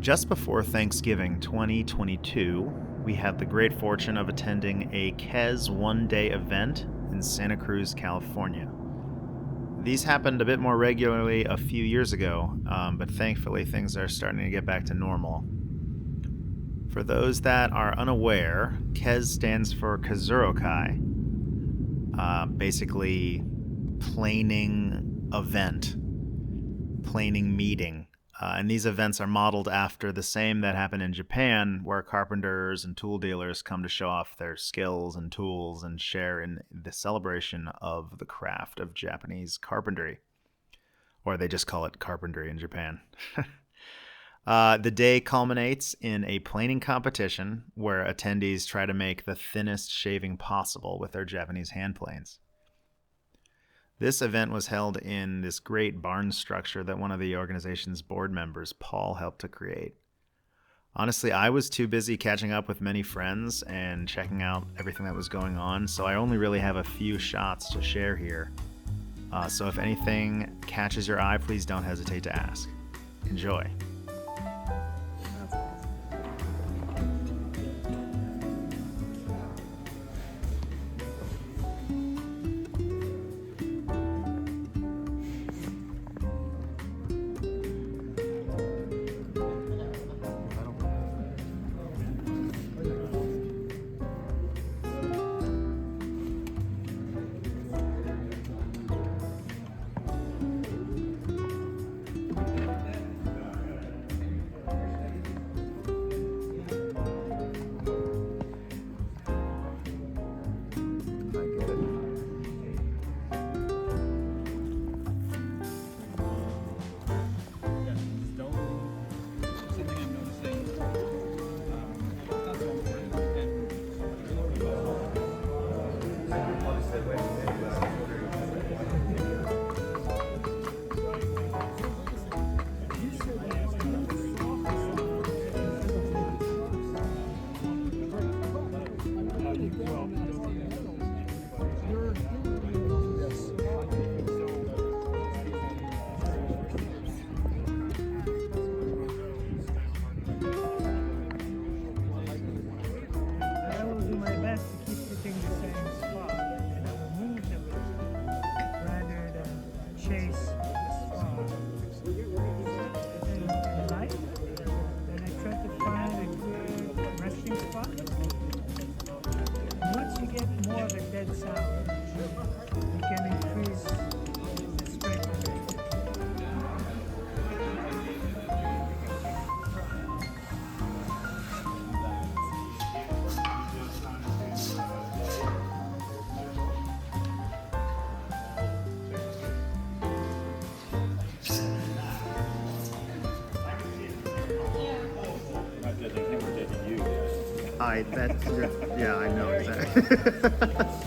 Just before Thanksgiving 2022, we had the great fortune of attending a Kez one-day event in Santa Cruz, California. These happened a bit more regularly a few years ago, but thankfully things are starting to get back to normal. For those that are unaware, Kez stands for Kezurou-kai, basically planing event, planing meeting. And these events are modeled after the same that happen in Japan, where carpenters and tool dealers come to show off their skills and tools and share in the celebration of the craft of Japanese carpentry. Or they just call it carpentry in Japan. The day culminates in a planing competition where attendees try to make the thinnest shaving possible with their Japanese hand planes. This event was held in this great barn structure that one of the organization's board members, Paul, helped to create. Honestly, I was too busy catching up with many friends and checking out everything that was going on, so I only really have a few shots to share here. So if anything catches your eye, please don't hesitate to ask. Enjoy. I know exactly.